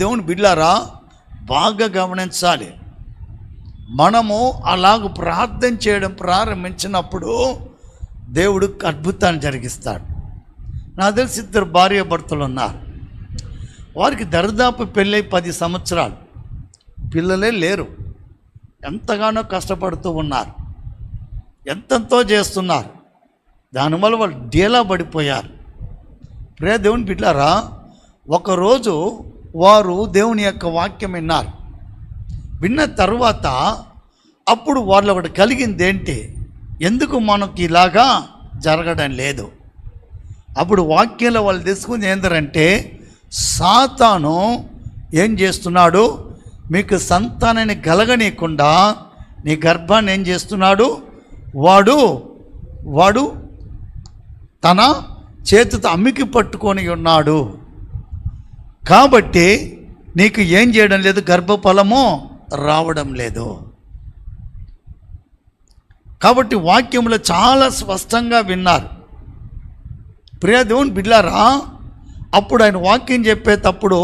దేవుని బిడ్డలారా, బాగా గమనించాలి. మనము అలాగ ప్రార్థన చేయడం ప్రారంభించినప్పుడు దేవుడు అద్భుతాన్ని జరిగిస్తాడు. నాకు తెలిసి 2 భార్యాభర్తలు ఉన్నారు. వారికి దరిదాపు పెళ్ళై 10 సంవత్సరాలు, పిల్లలే లేరు. ఎంతగానో కష్టపడుతూ ఉన్నారు, ఎంతెంతో చేస్తున్నారు. దానివల్ల వాళ్ళు డీలా పడిపోయారు. ప్రియ దేవుని బిడ్డలారా, ఒకరోజు వారు దేవుని యొక్క వాక్యం విన్నారు. విన్న తర్వాత అప్పుడు వాళ్ళు ఒకటి కలిగింది ఏంటి, ఎందుకు మనకి ఇలాగా జరగడం లేదు. అప్పుడు వాక్యంలో వాళ్ళు తెలుసుకుంది ఏంటంటే, సాతాను ఏం చేస్తున్నాడు, మీకు సంతానాన్ని కలగనీయకుండా నీ గర్భాన్ని ఏం చేస్తున్నాడు, వాడు తన చేతితో అమ్మికి పట్టుకొని ఉన్నాడు. కాబట్టి నీకు ఏం చేయడం లేదు, గర్భఫలము రావడం లేదు. కాబట్టి వాక్యంలో చాలా స్పష్టంగా విన్నారు. ప్రియ దేవుని బిడ్డలారా, అప్పుడు ఆయన వాక్యం చెప్పేటప్పుడు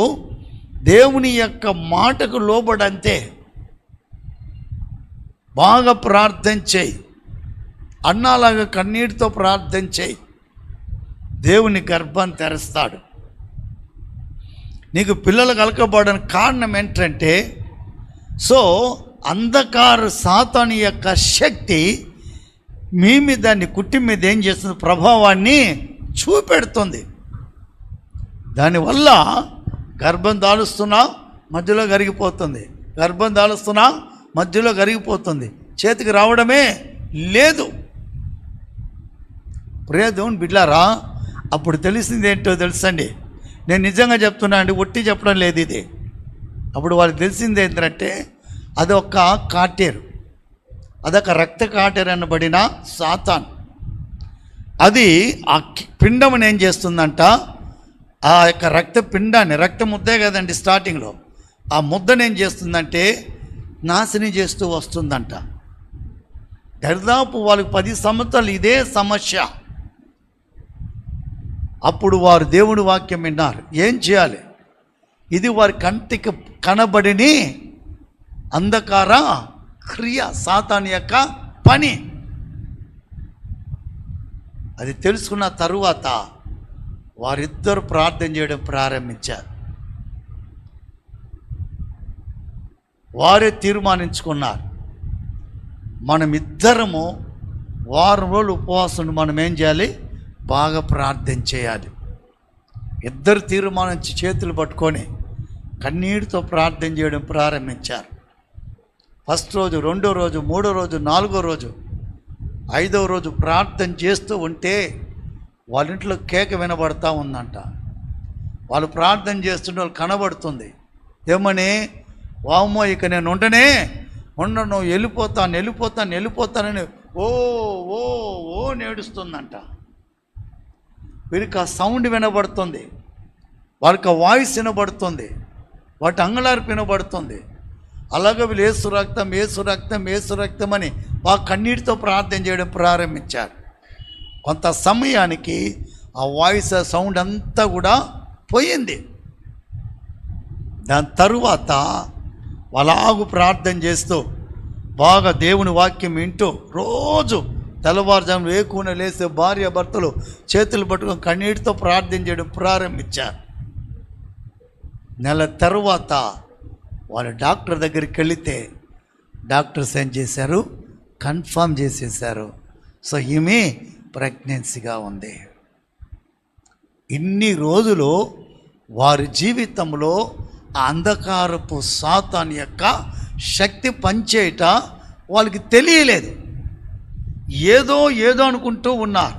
దేవుని యొక్క మాటకు లోబడంతే. బాగా ప్రార్థన చేయి, అన్నాలాగా కన్నీటితో ప్రార్థన చేయి, దేవుని గర్భాన్ని తెరుస్తాడు. నీకు పిల్లలు కలగబడడానికి కారణం ఏంటంటే, అంధకార సాతాను యొక్క శక్తి మీ మీద, నీ కుటుంబం మీద ఏం చేస్తుంది, ప్రభావాన్ని చూపెడుతుంది. దానివల్ల గర్భం దాలుస్తున్నా మధ్యలో కరిగిపోతుంది, గర్భం దాలుస్తున్నా మధ్యలో కరిగిపోతుంది, చేతికి రావడమే లేదు. ప్రియ దేవుని బిడ్డలారా, అప్పుడు తెలిసింది ఏంటో తెలుసండి. నేను నిజంగా చెప్తున్నా అండి, ఒట్టి చెప్పడం లేదు ఇది. అప్పుడు వాళ్ళకి తెలిసింది ఏంటంటే, అదొక కాటేరు, అదొక రక్త కాటేరు అనబడిన సాతాన్. అది ఆ పిండమును ఏం చేస్తుందంట, ఆ యొక్క రక్త పిండాన్ని, రక్త ముద్దే కదండి స్టార్టింగ్లో, ఆ ముద్దను ఏం చేస్తుందంటే నాశనం చేస్తూ వస్తుందంట. దాదాపు వాళ్ళకి 10 సంవత్సరాలు ఇదే సమస్య. అప్పుడు వారు దేవుని వాక్యం విన్నారు. ఏం చేయాలి, ఇది వారి కంటికి కనబడిని అంధకార క్రియ, సాతాను యొక్క పని. అది తెలుసుకున్న తరువాత వారిద్దరు ప్రార్థన చేయడం ప్రారంభించారు. వారే తీర్మానించుకున్నారు, మనమిద్దరము వారం రోజులు ఉపవాసం మనం ఏం చేయాలి, బాగా ప్రార్థన చేయాలి. ఇద్దరు తీర్మానించి చేతులు పట్టుకొని కన్నీటితో ప్రార్థన చేయడం ప్రారంభించారు. ఫస్ట్ రోజు, 2వ రోజు, 3వ రోజు, 4వ రోజు, 5వ రోజు ప్రార్థన చేస్తూ ఉంటే వాళ్ళ ఇంట్లో కేక వినబడతా ఉందంట. వాళ్ళు ప్రార్థన చేస్తుంటే వాళ్ళు కనబడుతుంది. ఏమని, వామ్మో ఇక నేను ఉండను, వెళ్ళిపోతానని ఓ ఓ ఓ నేడుస్తుందంట. వీరికి ఆ సౌండ్ వినబడుతుంది, వాళ్ళకి ఆ వాయిస్ వినబడుతుంది, వాటి అంగళార్పు వినబడుతుంది. అలాగే వీళ్ళు ఏసు రక్తం అని బాగా కన్నీటితో ప్రార్థన చేయడం ప్రారంభించారు. కొంత సమయానికి ఆ వాయిస్, ఆ సౌండ్ అంతా కూడా పోయింది. దాని తరువాత వాళ్ళాగు ప్రార్థన చేస్తూ బాగా దేవుని వాక్యం వింటూ రోజు తెల్లవారుజామున వేకువన లేస్తే భార్య భర్తలు చేతులు పట్టుకొని కన్నీటితో ప్రార్థన చేయడం ప్రారంభించారు. నెల తరువాత వాళ్ళు డాక్టర్ దగ్గరికి వెళితే డాక్టర్స్ ఏం చేశారు, కన్ఫర్మ్ చేసేసారు, ఈమె ప్రెగ్నెన్సీగా ఉంది. ఇన్ని రోజులు వారి జీవితంలో ఆ అంధకారపు సాతాను యొక్క శక్తి పనిచేయట వాళ్ళకి తెలియలేదు. ఏదో అనుకుంటూ ఉన్నారు.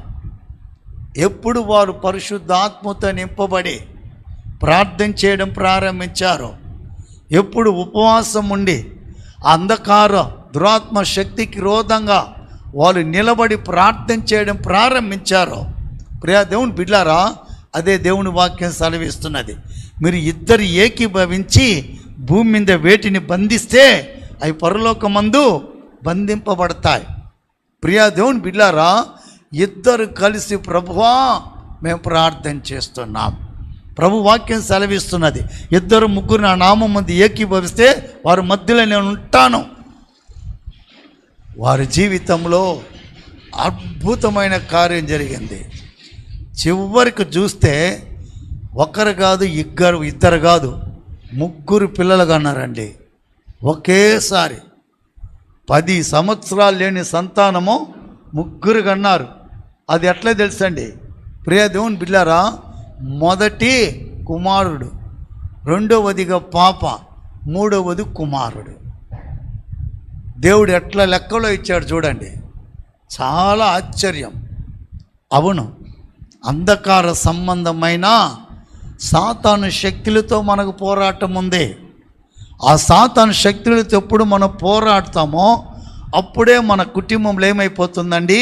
ఎప్పుడు వారు పరిశుద్ధాత్మతో నింపబడి ప్రార్థన చేయడం ప్రారంభించారో, ఎప్పుడు ఉపవాసం ఉండి అంధకార దురాత్మ శక్తికి విరోధంగా వాళ్ళు నిలబడి ప్రార్థన చేయడం ప్రారంభించారో, ప్రియ దేవుని బిడ్డలారా, అదే దేవుని వాక్యం సెలవిస్తున్నది. మీరు ఇద్దరు ఏకీభవించి భూమి మీద వేటిని బంధిస్తే అవి పరలోకమందు బంధింపబడతాయి. ప్రియ దేవుని బిడ్డలారా, ఇద్దరు కలిసి ప్రభువా మేము ప్రార్థన చేస్తున్నాం, ప్రభు వాక్యం సెలవిస్తున్నది, 2-3 నా నామం ముందు ఏకీభవిస్తే వారి మధ్యలో నేను ఉంటాను. వారి జీవితంలో అద్భుతమైన కార్యం జరిగింది. చివరికి చూస్తే ఒకరు కాదు, ఇద్దరు కాదు, 3 పిల్లలు కన్నారండి ఒకేసారి. 10 సంవత్సరాలు లేని సంతానము 3 కన్నారు. అది ఎట్లా తెలుసండి ప్రియ దేవుని బిడ్డలారా, మొదటి కుమారుడు, రెండవదిగా పాప, మూడవది కుమారుడు. దేవుడు ఎట్లా లెక్కలో ఇచ్చాడు చూడండి, చాలా ఆశ్చర్యం. అవును, అంధకార సంబంధమైన సాతాను శక్తులతో మనకు పోరాటం ఉంది. ఆ సాతాను శక్తులతో ఎప్పుడు మనం పోరాడతామో అప్పుడే మన కుటుంబంలో ఏమైపోతుందండి,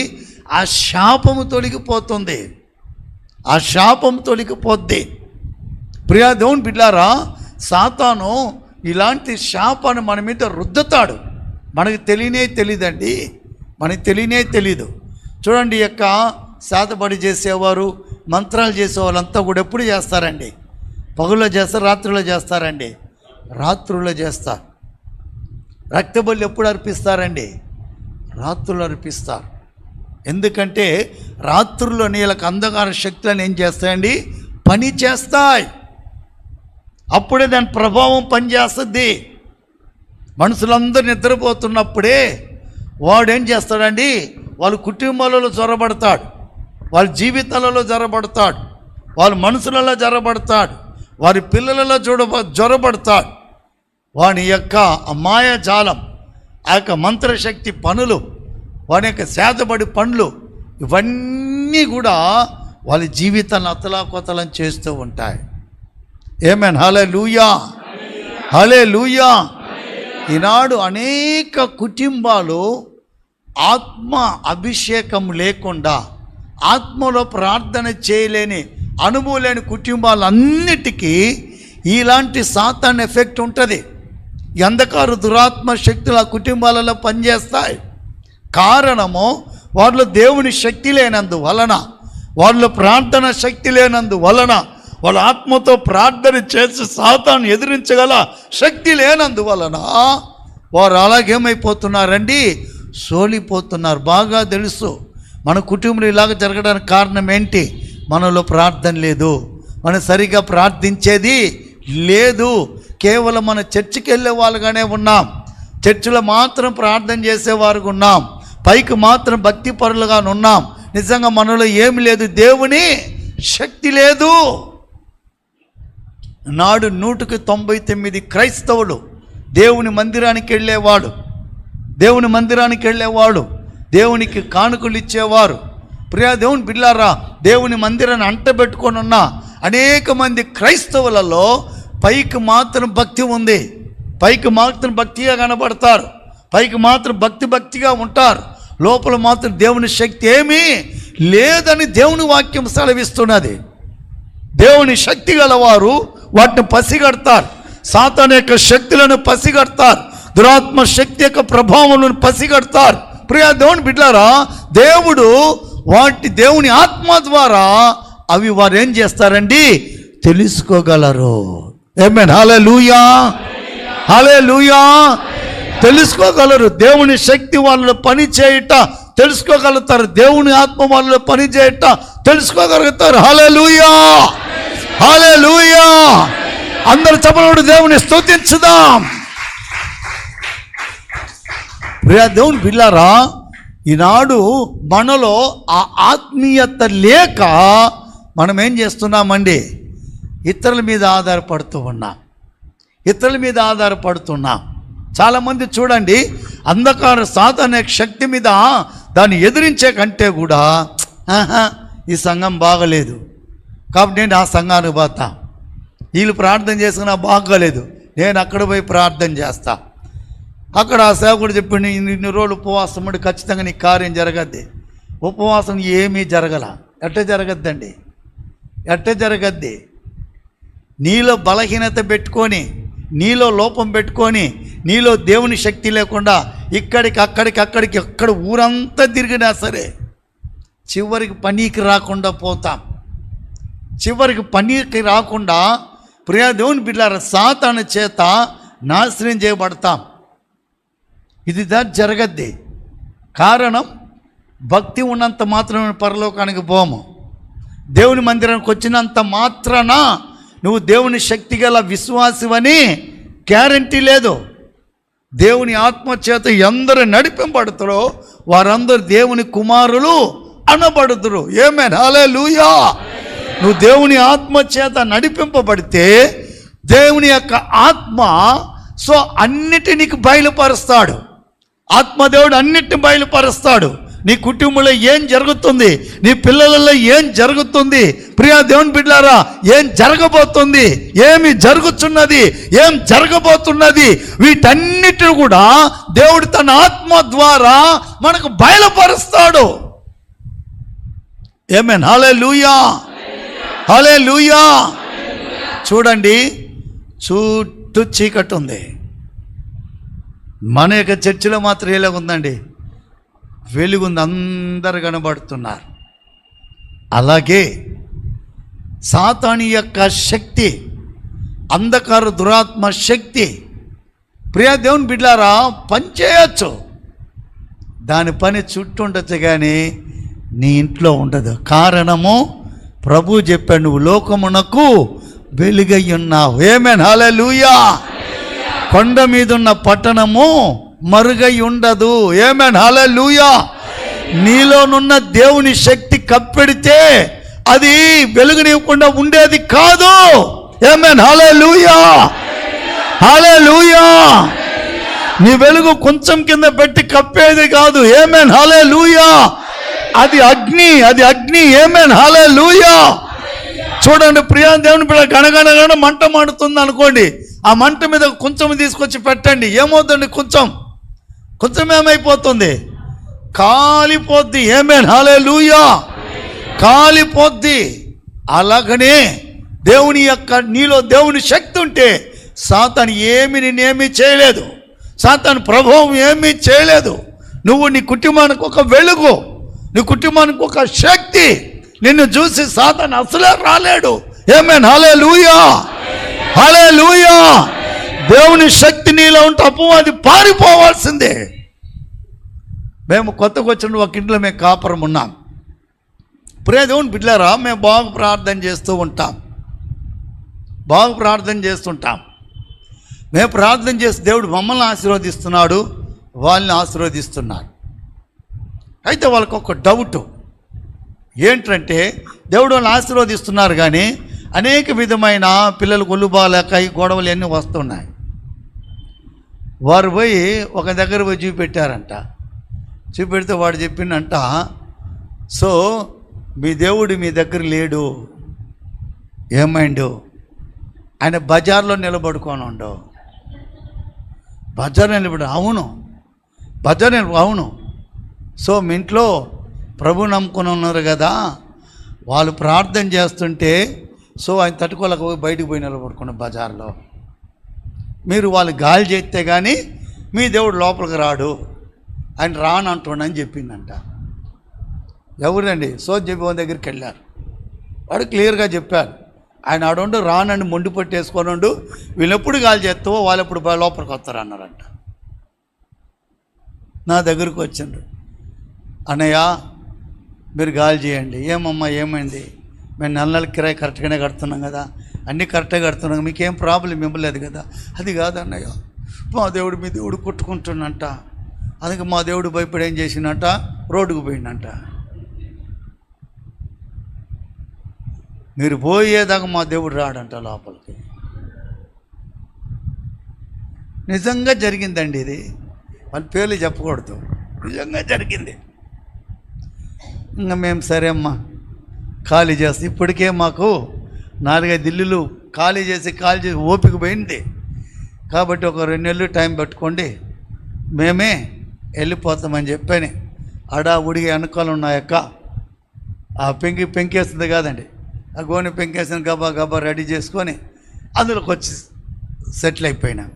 ఆ శాపము తొలగిపోతుంది. ఆ శాపం తొలగిపోద్ది. ప్రియా దేవుని బిడ్డలారా, సాతాను ఇలాంటి శాపాన్ని మన మీద రుద్దుతాడు. మనకు తెలియదండి, మనకు తెలీదు. చూడండి, యొక్క శాతపడి చేసేవారు, మంత్రాలు చేసేవాళ్ళంతా కూడా ఎప్పుడు చేస్తారండి? పగుల్లో చేస్తారు, రాత్రిలో చేస్తారండి? రాత్రుల్లో చేస్తారు. రక్తబలి ఎప్పుడు అర్పిస్తారండి? రాత్రులు అర్పిస్తారు. ఎందుకంటే రాత్రుల్లో నీళ్ళకు అంధకార శక్తులను ఏం చేస్తాయండి? పని చేస్తాయి. అప్పుడే దాని ప్రభావం పనిచేస్తుంది. మనుషులందరూ నిద్రపోతున్నప్పుడే వాడు ఏం చేస్తాడండి? వాళ్ళ కుటుంబాలలో జొరబడతాడు, వాళ్ళ జీవితాలలో జొరబడతాడు, వాళ్ళ మనసులలో జొరబడతాడు, వారి పిల్లలలో జొరబడతాడు. వాని యొక్క మాయాజాలం, ఆ యొక్క మంత్రశక్తి పనులు, వాని యొక్క శాతబడి పనులు, ఇవన్నీ కూడా వాళ్ళ జీవితాన్ని అతలాకుతలం చేస్తూ ఉంటాయి. ఆమేన్, హల్లెలూయా, హల్లెలూయా. ఈనాడు అనేక కుటుంబాలు ఆత్మ అభిషేకం లేకుండా, ఆత్మలో ప్రార్థన చేయలేని, అనుభవం లేని కుటుంబాలన్నిటికీ ఇలాంటి సాతాన్ ఎఫెక్ట్ ఉంటుంది. ఈ అంధకార దురాత్మ శక్తులు ఆ కుటుంబాలలో పనిచేస్తాయి. కారణము, వాళ్ళు దేవుని శక్తి లేనందువలన, వాళ్ళు ప్రార్థన శక్తి లేనందువలన, వాళ్ళ ఆత్మతో ప్రార్థన చేసి సాతాను ఎదిరించగల శక్తి లేనందువలన వారు అలాగేమైపోతున్నారండి? సోలిపోతున్నారు. బాగా తెలుసు మన కుటుంబంలో ఇలాగ జరగడానికి కారణం ఏంటి? మనలో ప్రార్థన లేదు, మనం సరిగా ప్రార్థించేది లేదు. కేవలం మన చర్చికి వెళ్ళే వాళ్ళుగానే ఉన్నాం, చర్చిలో మాత్రం ప్రార్థన చేసేవారుగా ఉన్నాం, పైకి మాత్రం భక్తి పరులుగా ఉన్నాం. నిజంగా మనలో ఏమి లేదు, దేవుని శక్తి లేదు. నాడు 199 క్రైస్తవులు దేవుని మందిరానికి వెళ్ళేవాడు, దేవునికి కానుకలు ఇచ్చేవారు. ప్రియా దేవుని బిడ్డలారా, దేవుని మందిరాన్ని అంటబెట్టుకొని ఉన్న అనేక మంది క్రైస్తవులలో పైకి మాత్రం భక్తి ఉంది, పైకి మాత్రం భక్తిగా కనబడతారు, పైకి మాత్రం భక్తిగా ఉంటారు, లోపల మాత్రం దేవుని శక్తి ఏమీ లేదని దేవుని వాక్యం సెలవిస్తున్నది. దేవుని శక్తి గలవారు వాటిని పసిగడతారు, సాతాను యొక్క శక్తులను పసిగడతారు, దురాత్మ శక్తి యొక్క ప్రభావాలను పసిగడతారు. ప్రియా దేవుని బిడ్డలారా, దేవుని ఆత్మ ద్వారా అవి వారు ఏం చేస్తారండి? తెలుసుకోగలరు. ఆమేన్, హల్లెలూయా, హల్లెలూయా. తెలుసుకోగలరు. దేవుని శక్తి వాళ్ళలో పని చేయట తెలుసుకోగలుగుతారు, దేవుని ఆత్మ వాళ్ళలో పని చేయట తెలుసుకోగలుగుతారు. హల్లెలూయా, హల్లెలూయా. అందరు చప్పట్లు దేవుని స్తుతించుదాం. ప్రియా దేవుని బిడ్డలారా, ఈనాడు మనలో ఆ ఆత్మీయత లేక మనం ఏం చేస్తున్నామండి? ఇతరుల మీద ఆధారపడుతున్నాం. చాలామంది చూడండి, అంధకార సాతాను శక్తి మీద దాన్ని ఎదిరించే కంటే కూడా ఈ సంఘం బాగలేదు కాబట్టి నేను ఆ సంఘానికి పోతా, వీళ్ళు ప్రార్థన చేసుకున్నా బాగోలేదు, నేను అక్కడ పోయి ప్రార్థన చేస్తా. అక్కడ ఆ సేవకుడు చెప్పిండు, ఇన్ని రోజులు ఉపవాసం ఉండి ఖచ్చితంగా నీ కార్యం జరగద్ది. ఉపవాసం ఏమీ జరగల. ఎట్ట జరగద్ది? నీలో బలహీనత పెట్టుకొని, నీలో లోపం పెట్టుకొని, నీలో దేవుని శక్తి లేకుండా అక్కడికి ఎక్కడ ఊరంతా తిరిగినా సరే చివరికి పనికి రాకుండా పోతాం. చివరికి పనికి రాకుండా ప్రియ దేవుని బిడ్డలారా సాతాను చేత నాశనం చేయబడతాం. ఇది జరగద్ది. కారణం, భక్తి ఉన్నంత మాత్రమే పరలోకానికి పోము. దేవుని మందిరానికి వచ్చినంత మాత్రాన నువ్వు దేవుని శక్తి గల విశ్వాసివని గ్యారంటీ లేదు. దేవుని ఆత్మచేత ఎందరు నడిపింపబడుతారో వారందరూ దేవుని కుమారులు అనబడుతురు. ఆమేన్, హల్లెలూయా. నువ్వు దేవుని ఆత్మచేత నడిపింపబడితే దేవుని యొక్క ఆత్మ అన్నిటినీ బయలుపరుస్తాడు. ఆత్మదేవుడు అన్నిటిని బయలుపరుస్తాడు. నీ కుటుంబంలో ఏం జరుగుతుంది, నీ పిల్లలలో ఏం జరుగుతుంది, ప్రియా దేవుని బిడ్డలారా ఏం జరగబోతుంది, ఏమి జరుగుతున్నది, ఏం జరగబోతున్నది, వీటన్నిటిని కూడా దేవుడు తన ఆత్మ ద్వారా మనకు బయలుపరుస్తాడు. ఆమేన్, హల్లెలూయా, హల్లెలూయా. చూడండి, చుట్టూ చీకటి ఉంది. మన యొక్క చర్చిలో మాత్రం ఎలాగుందండి, వెలుగుంది, అందరు కనబడుతున్నారు. అలాగే సాతాను యొక్క శక్తి, అంధకార దురాత్మ శక్తి ప్రియ దేవుని బిడ్డలారా పనిచేయచ్చు. దాని పని చుట్టూ ఉండొచ్చు కానీ నీ ఇంట్లో ఉండదు. కారణము, ప్రభు చెప్పాడు, నువ్వు లోకమునకు వెలుగై ఉన్నావు. ఆమేన్, హల్లెలూయా. కొండ మీద ఉన్న పట్టణము మరుగై ఉండదు. ఆమేన్, హల్లెలూయా. నీలోనున్న దేవుని శక్తి కప్పెడితే అది వెలుగునివ్వకుండా ఉండేది కాదు. ఆమేన్, హల్లెలూయా, హల్లెలూయా. నీ వెలుగు కొంచెం కింద పెట్టి కప్పేది కాదు. ఆమేన్, హల్లెలూయా. అది అగ్ని, అది అగ్ని. ఆమేన్, హల్లెలూయా. చూడండి ప్రియా దేవుని బిడ్డ, గణగణగణ మంట మండుతుంది అనుకోండి, ఆ మంట మీద కొంచెం తీసుకొచ్చి పెట్టండి, ఏమవుతుంది, కొంచెం ఏమైపోతుంది, కాలిపోద్ది. ఆమేన్, హల్లెలూయా, కాలిపోద్ది. అలాగనే దేవుని యొక్క నీలో దేవుని శక్తి ఉంటే సాతాను నిన్నేమీ చేయలేదు, సాతాను ప్రభావం ఏమీ చేయలేదు. నువ్వు నీ కుటుంబానికి ఒక వెలుగు, నీ కుటుంబానికి ఒక శక్తి. నిన్ను చూసి సాతాను అసలే రాలేడు. ఆమేన్, హల్లెలూయా, హల్లెలూయా. దేవుని శక్తి నీలో ఉంటే అపవాది పారిపోవాల్సిందే. మేము కొత్తగా వచ్చిన ఒక ఇంట్లో మేము కాపురం ఉన్నాం. ప్రియ దేవుని బిడ్డలారా, మేము బాగా ప్రార్థన చేస్తుంటాం. మేము ప్రార్థన చేసి దేవుడు మమ్మల్ని ఆశీర్వదిస్తున్నాడు, వాళ్ళని ఆశీర్వదిస్తున్నాడు. అయితే వాళ్ళకు ఒక డౌటు ఏంటంటే, దేవుడు వాళ్ళని ఆశీర్వదిస్తున్నారు కానీ అనేక విధమైన పిల్లలకు ఒళ్ళుబాలేక ఈ గొడవలు అన్నీ వస్తున్నాయి. వారు పోయి ఒక దగ్గర పోయి చూపెట్టారంట. చూపెడితే వాడు చెప్పిండంట, సో మీ దేవుడు మీ దగ్గర లేడు. ఏమైండు, ఆయన బజార్లో నిలబడుకొని ఉండు. బజార్లో నిలబడి, అవును అవును. సో మీ ఇంట్లో ప్రభు నమ్ముకొని ఉన్నారు కదా, వాళ్ళు ప్రార్థన చేస్తుంటే సో ఆయన తట్టుకోలేక పోయి బయటకు పోయి నిలబడుకున్న బజార్లో. మీరు వాళ్ళు గాలి చేస్తే కానీ మీ దేవుడు లోపలికి రాడు, ఆయన రానంటుండని చెప్పిందంట. ఎవరండి? సో చెప్పి దగ్గరికి వెళ్ళారు. వాడు క్లియర్గా చెప్పారు, ఆయన ఆడుండు రానండి మొండి పట్టేసుకొని ఉండు, వీళ్ళు ఎప్పుడు గాలి చేస్తావో వాళ్ళు ఎప్పుడు లోపలికి వస్తారు అన్నారంట. నా దగ్గరకు వచ్చిండ్రు, అన్నయ్య మీరు గాలి చేయండి. ఏమమ్మా ఏమైంది? మేము నెలకి కిరాయి కరెక్ట్గానే కడుతున్నాం కదా, అన్నీ కరెక్ట్గా కడుతున్నాం, మీకేం ప్రాబ్లం ఇవ్వలేదు కదా. అది కాదు అన్నయ్య, మా దేవుడు మీ దేవుడు కొట్టుకుంటున్నంట, అందుకే మా దేవుడు భయపడి ఏం చేసినట్ట, రోడ్డుకు పోయిందంట. మీరు పోయేదాకా మా దేవుడు రాడంట లోపలికి. నిజంగా జరిగిందండి ఇది, వాళ్ళ పేర్లు చెప్పకూడదు, నిజంగా జరిగింది. ఇంకా మేము సరే అమ్మా ఖాళీ చేస్తాం. ఇప్పటికే మాకు 4-5 ఇల్లులు ఖాళీ చేసి ఓపిక పోయింది కాబట్టి ఒక 2 నెలలు టైం పెట్టుకోండి, మేమే వెళ్ళిపోతామని చెప్పాను. ఉడిగి వెనకాల ఉన్నాయక్క ఆ పెంకేస్తుంది కాదండి, ఆ గోనె పెంకేసిన గబా రెడీ చేసుకొని అందులోకి వచ్చి సెటిల్ అయిపోయినాం.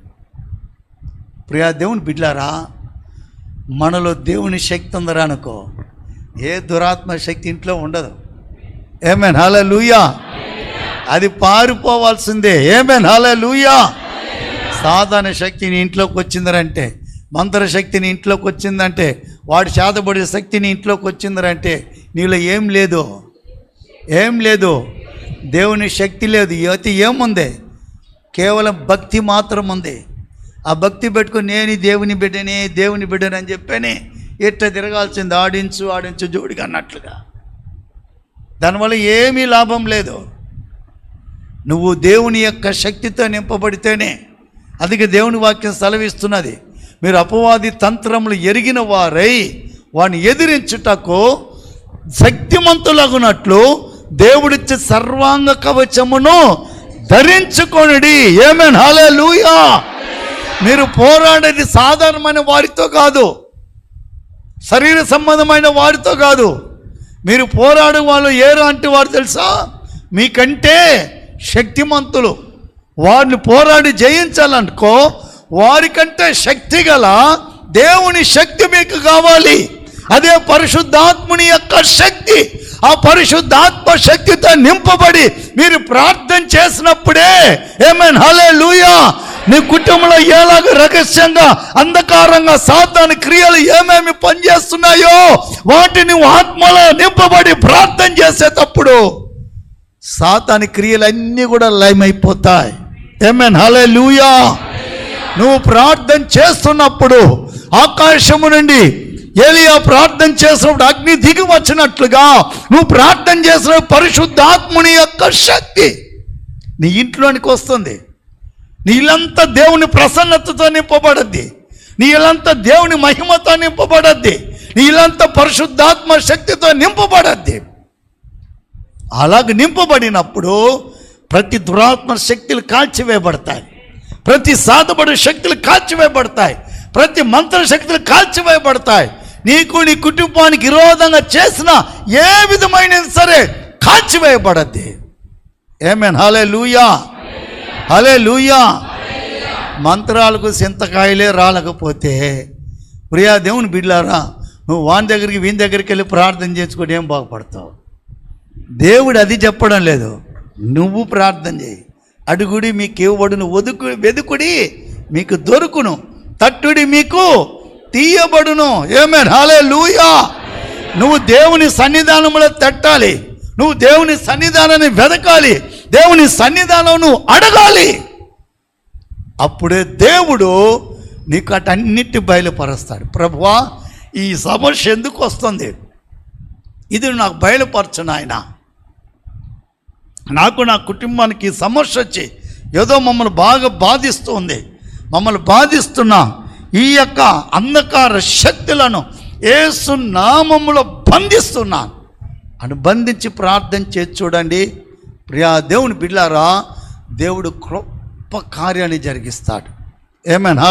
ప్రియా దేవుని బిడ్డలారా, మనలో దేవుని శక్తి ఉందరా అనుకో, ఏ దురాత్మ శక్తి ఇంట్లో ఉండదు. ఆమేన్, హల్లెలూయా. అది పారిపోవాల్సిందే. ఆమేన్, హల్లెలూయా. సాధారణ శక్తి నీ ఇంట్లోకి వచ్చిందంటే, మంత్ర శక్తి నీ ఇంట్లోకి వచ్చిందంటే, వాడి చేతబడే శక్తి నీ ఇంట్లోకి వచ్చిందంటే నీలో ఏం లేదు, ఏం లేదు. దేవుని శక్తి లేదు. అయితే ఏముంది? కేవలం భక్తి మాత్రం ఉంది. ఆ భక్తి పెట్టుకుని నేను దేవుని బిడ్డని అని చెప్పని ఎట్లా తిరగాల్సింది, ఆడించు జోడిగా అన్నట్లుగా. దానివల్ల ఏమీ లాభం లేదు. నువ్వు దేవుని యొక్క శక్తితో నింపబడితేనే. అందుకే దేవుని వాక్యం సెలవిస్తున్నది, మీరు అపవాది తంత్రములు ఎరిగిన వారై వాడిని ఎదిరించుటకు శక్తిమంతులగునట్లు దేవుడిచ్చే సర్వాంగ కవచమును ధరించుకొనుడి. ఆమేన్, హల్లెలూయా. మీరు పోరాడేది సాధారణమైన వారితో కాదు, శరీర సంబంధమైన వారితో కాదు. మీరు పోరాడే వాళ్ళు ఏరు అంటే వారు తెలుసా? మీకంటే శక్తిమంతులు. వారిని పోరాడి జయించాలనుకో, వారికంటే శక్తి గల దేవుని శక్తి మీకు కావాలి. అదే పరిశుద్ధాత్ముని యొక్క శక్తి. ఆ పరిశుద్ధాత్మ శక్తితో నింపబడి మీరు ప్రార్థన చేసినప్పుడే, ఆమేన్, హల్లెలూయా, నీ కుటుంబంలో ఎలాగ రహస్యంగా అంధకారంగా సాతాను క్రియలు ఏమేమి పనిచేస్తున్నాయో వాటిని ఆత్మలో నింపబడి ప్రార్థన చేసేటప్పుడు సాతాను క్రియలన్నీ కూడా లయమైపోతాయి. ఆమేన్, హల్లెలూయా. నువ్వు ప్రార్థన చేస్తున్నప్పుడు ఆకాశము నుండి ఏలియా ప్రార్థన చేసినప్పుడు అగ్ని దిగి వచ్చినట్లుగా నువ్వు ప్రార్థన చేసిన పరిశుద్ధాత్ముని యొక్క శక్తి నీ ఇంట్లోనికి వస్తుంది. నీ ఇల్లంతా దేవుని ప్రసన్నతతో నింపబడద్ది. నీ ఇల్లంతా దేవుని మహిమతో నింపబడద్ది. నీ ఇల్లంతా పరిశుద్ధాత్మ శక్తితో నింపబడద్ది. అలాగ నింపబడినప్పుడు ప్రతి దురాత్మ శక్తులు కాల్చివేయబడతాయి, ప్రతి సాధపడే శక్తులు కాల్చివేయబడతాయి, ప్రతి మంత్ర శక్తులు కాల్చివేయబడతాయి. నీకు నీ కుటుంబానికి విరోధంగా చేసిన ఏ విధమైన సరే కాల్చివేయబడద్ది. ఆమేన్, హల్లెలూయా, హల్లెలూయా. మంత్రాలకు చింతకాయలే రాలకపోతే ప్రియా దేవుని బిడ్డలారా, నువ్వు వాని దగ్గరికి వీని దగ్గరికి వెళ్ళి ప్రార్థన చేసుకొని ఏం బాగుపడతావు? దేవుడు అది చెప్పడం లేదు. నువ్వు ప్రార్థన చేయి. అడుగుడి మీకు ఇవ్వబడును, వెదుకుడి మీకు దొరుకును, తట్టుడి మీకు తీయబడును. ఆమేన్, హల్లెలూయా. నువ్వు దేవుని సన్నిధానంలో తట్టాలి. నువ్వు దేవుని సన్నిధానాన్ని వెదకాలి. దేవుని సన్నిధానం నువ్వు అడగాలి. అప్పుడే దేవుడు నీకు అటన్నిటి బయలుపరుస్తాడు. ప్రభువా, ఈ సమస్య ఎందుకు వస్తుంది? ఇది నాకు బయలుపరచు నాయన. నాకు నా కుటుంబానికి సమస్య వచ్చి ఏదో మమ్మల్ని బాగా బాధిస్తుంది. మమ్మల్ని బాధిస్తున్న ఈ యొక్క అంధకార శక్తులను యేసు నామములో బంధిస్తున్నాను అని బంధించి ప్రార్థన చేసి చూడండి. ప్రియా దేవుని బిడ్డలారా, దేవుడు గొప్ప కార్యాన్ని జరిగిస్తాడు. ఆమేన్.